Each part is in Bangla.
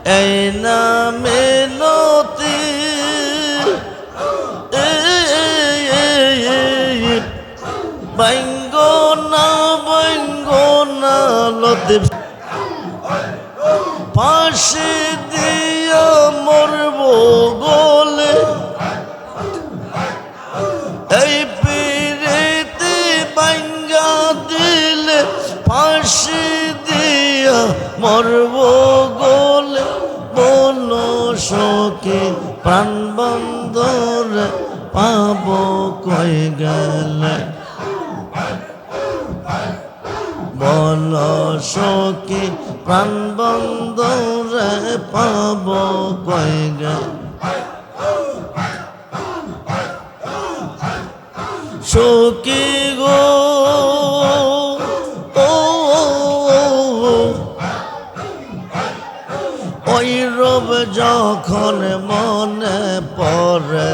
এই নামে নতি বাইঙ্গনা লতিফ ফাঁসি দিয়া মরব গলে এই পিরিতি বাইঙ্গা দিলে ফাঁসি দিয়া মরব গলে বল সখী প্রাণ বন্ধরে পাব কই গেলে বল সখী প্রাণ বন্ধরে পাব কই গেলে সখী গো ওই রব যখন মনে পড়ে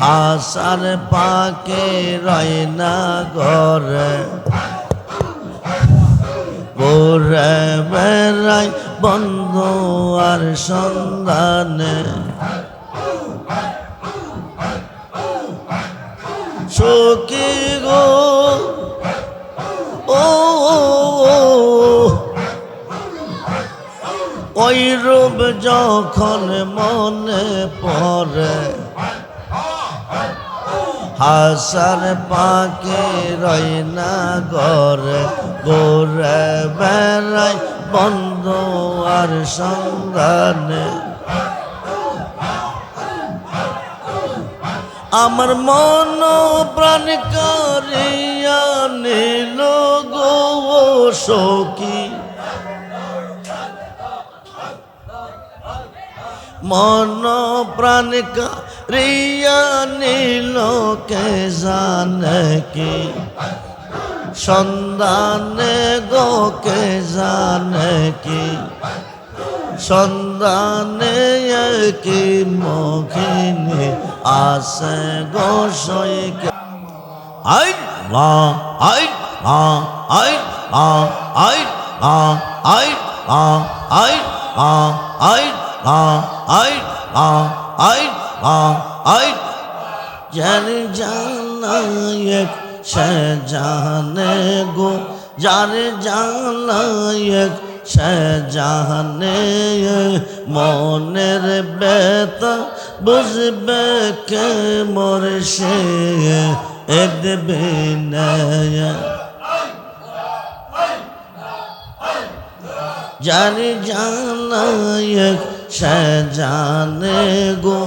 হাসার পাকে রয় না ঘরে ঘুরে বেড়াই বন্ধু আর সন্ধানে সখী গো ওই রূপ যখন মনে পড়ে হাসার পাকে রয় না ঘরে ঘুরে বেড়াই বন্ধু আর সন্ধানে আমার মন প্রাণ কারিয়া নিল গো সখী মন প্রাণ কারিয়া নিল কে জানে কি সন্ধানে গো কে জানে কি সন্ধানে কি মুখিনী আসে গো সইকে আই লা আই লা আই লা আই লা আই লা আই লা আই লা আই লা আই লা আই যার জানায়ক সে জানে গো যার জানায়ক সে জানে মনের ব্যথা বুঝবে কে মোর সে দেবে না যার জানায়ক সে জানে গো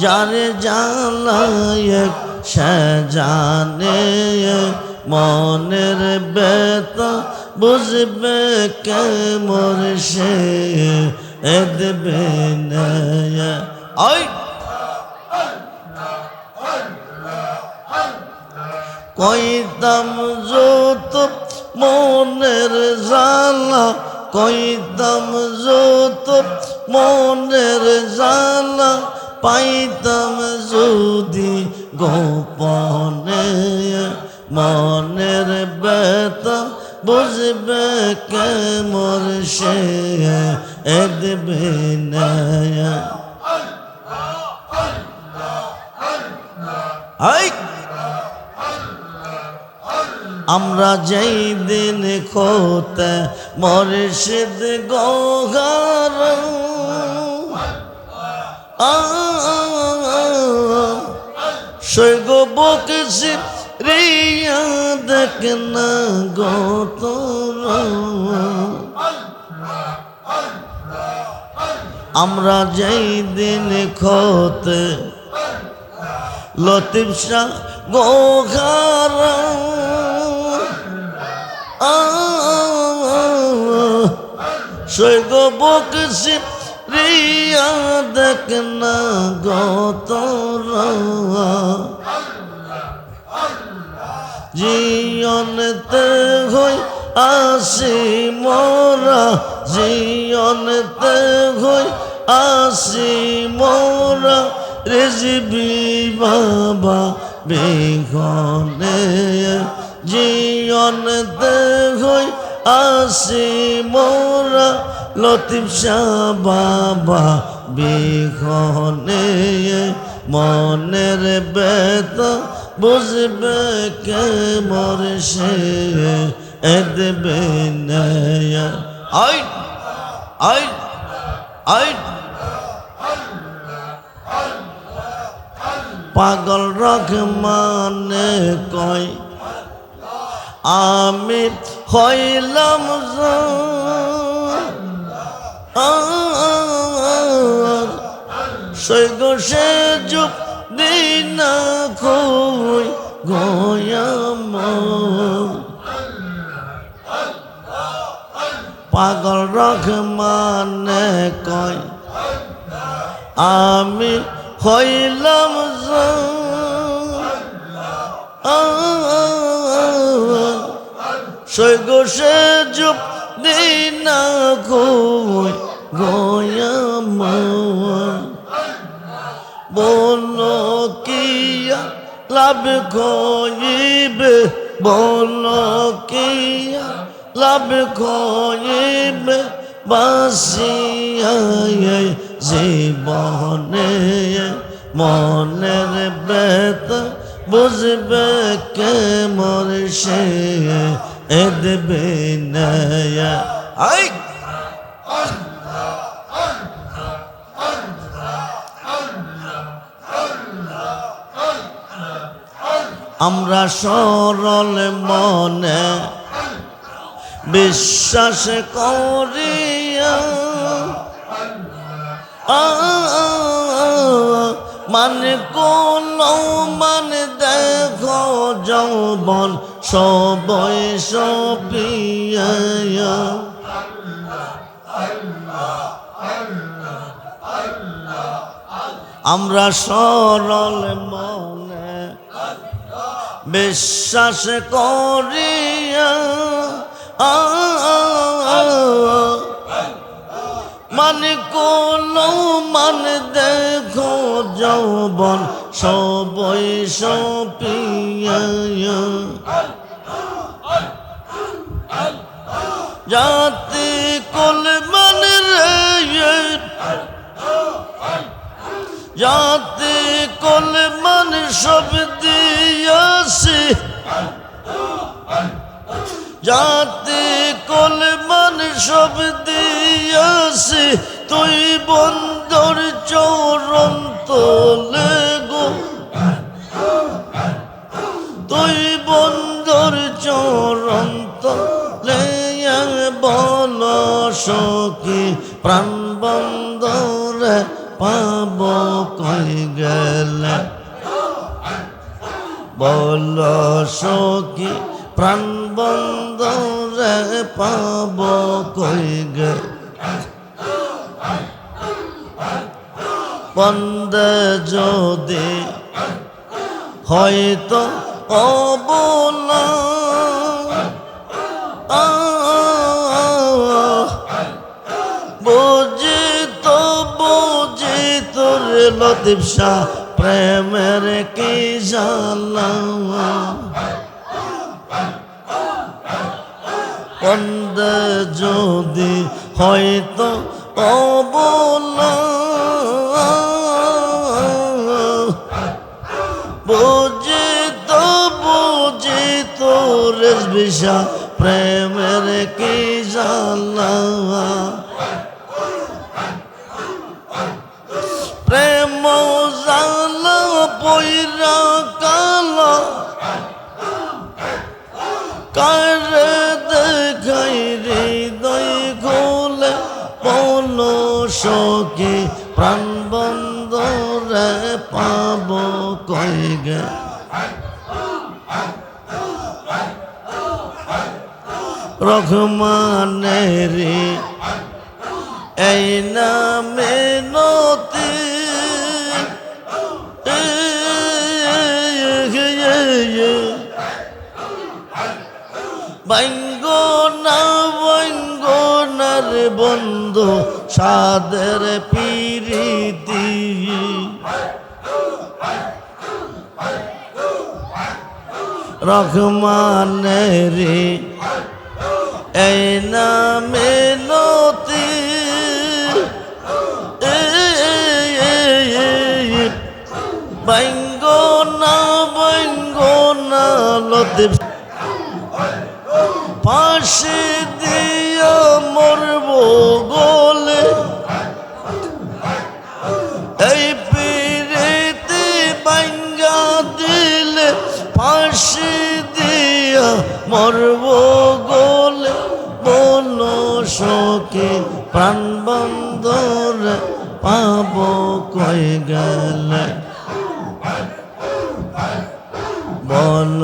যার জানায়ক সে জানে মনের ব্যথা বুঝবে কে মোর সে দেবে না আই কইতাম যত মনের জ্বালা কইতাম যত মনের জ্বালা পাইতাম যদি গোপনে মনের ব্যথা বুঝবে কে মোর সে দেবে না আমরা যেই দিন খোতে মুর্শিদ গোহার সৈগ বকশি রিয়া দেখ না গত আমরা যেই দিন খোতে লতিফ শাহ গোহার সৈগ বকশি রিয়া দেখ না গত জীবনতে হই আসি মোরা জীবনতে হই আসি মোরা রেজবি বাবা বেঘনে জীবনতে হই আসি মোরা লতিফ শাহ বাবা বিহনে মনের ব্যথা বুঝবে কে মোর সে দেবে না আই আই আই পাগল রহমানে কয় আমি হইলাম সৈগ সে যুগ দিনা খুই গোয়াম পাগল রহমানে কয় আমি হইলাম সৈগ সে যুগ দিনা খুই গোয়াম বলো কিয়া লাভ খইবে বলো কিয়া লাভ খইবে বাসিয়া জীবনে মনের ব্যথা বুঝবে কে মোর সে দেবে না আই আমরা সরল মনে বিশ্বাস করিয়া মানে কোন মানে দেখো যৌবন সবই সপিয়া আমরা সরল মনে বিশ্বাস করিয়া মানে কোন মানে দেখো যৌবন সবই সপিয়া জাতি কুল মানে রে জাতি কুল মানে সব দিয়াছি জাতি কুল মানে সব দিয়াছি তুই বন্দর চরণ তোলে গো তুই বন্দর চরণ তোলে বল সখী প্রাণ বন্দরে পাব কই গেলে বল সখী প্রাণ বন্দরে পাব কই গেলে বন্দে যদি হয়তো অবলা বুঝি তো রে লতিফ শাহ প্রেমের কি জালা বন্দে যদি হয়তো অবলা বুঝি তো রেজবি শাহ প্রেমের কি জালা প্রেম জালা পইরা কালা কারে দেখাই হৃদয় খোলে বল সখী প্রাণ বন্দরে পাব কই গে রহমানেরি এই নামে নতি বঙ্গনার বন্ধু সাদের পিরিতি রহমানেরি এই নামে নতি লতিফ ফাঁসি দিয়া মরব গোলে এই পিরিতি ভাঙ্গা দিলে ফাঁসি দিয়া মরব গোলে বন সখী প্রাণ বন্ধরে পাব কই গেলে বল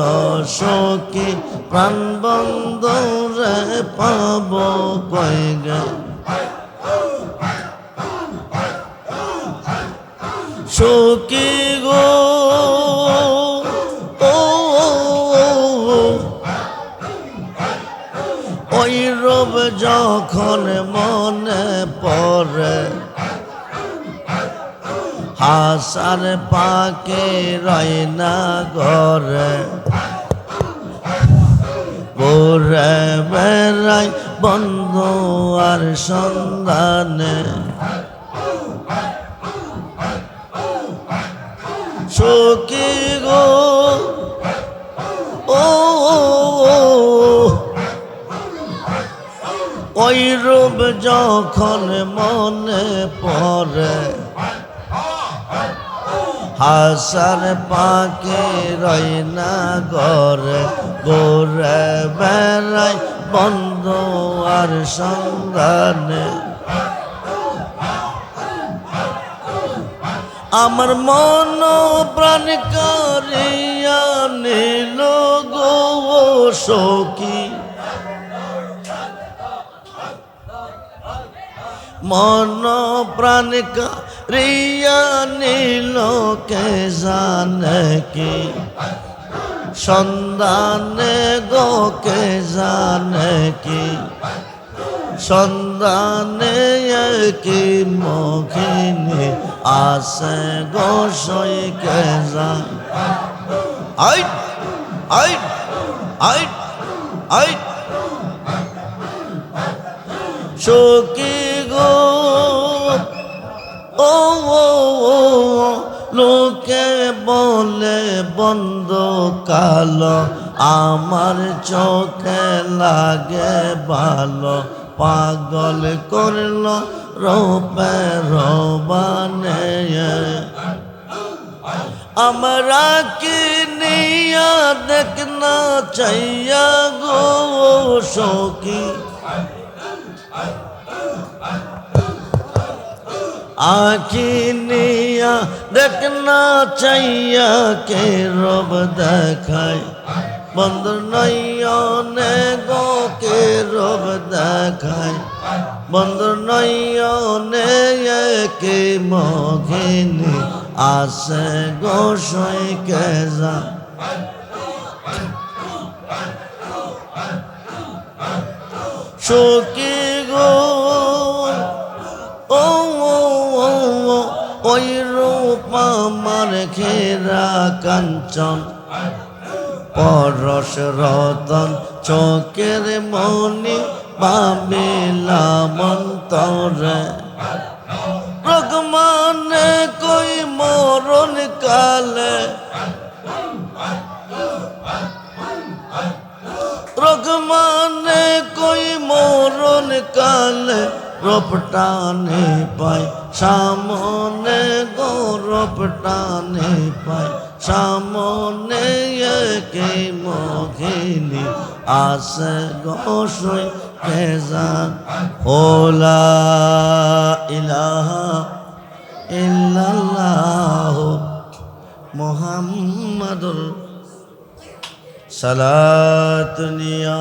সখী প্রাণ বন্ধরে পাব কই গেলে সখী গো ওই রব যখন মনে পড়ে হাসার পাকে রয় না ঘরে ঘুরে বেড়াই বন্ধু আর সন্ধানে সখী গো ওই রূপ যখন মনে পড়ে হাসার পাকে রয় না ঘরে ঘুরে বেড়াই বন্ধু আর সন্ধানে আমার মন প্রাণ কারিয়া নিল গো সখী মন প্রাণ কারিয়া নিল কে জানে কি সন্ধানে গো কে জানে কি সন্ধানে কি মখিনী আসে গো সই কে জান আইট আইট আইট আইট সখী গো ও লোকে বলে বন্ধ কালো আমার চোখে লাগে ভালো পাগল করল রূপে রবানে আমরা কি নিয়া দেখনা চাইয়া গো সখী आखी निया देखना चाहिए के रब देखाय बंद नैया ने गो के रब देखाय बंद नैया ने के मोहिनी आसे गो सोई के जा सखी गो ওই রূপ আমার ঘেরা কাঞ্চন পরশ রতন চোখের মনি ভাবিলাম অন্তরে রকমানে কই মরণ কালে রকমানে কই মরণ কালে রূপটানে পাই সামনে গো রূপটানে পাই সামনে কে মোহিনী আসে গো সই কে জান ওলা ইলাহা ইল্লাল্লাহ মুহাম্মাদুর সালাতুনিয়া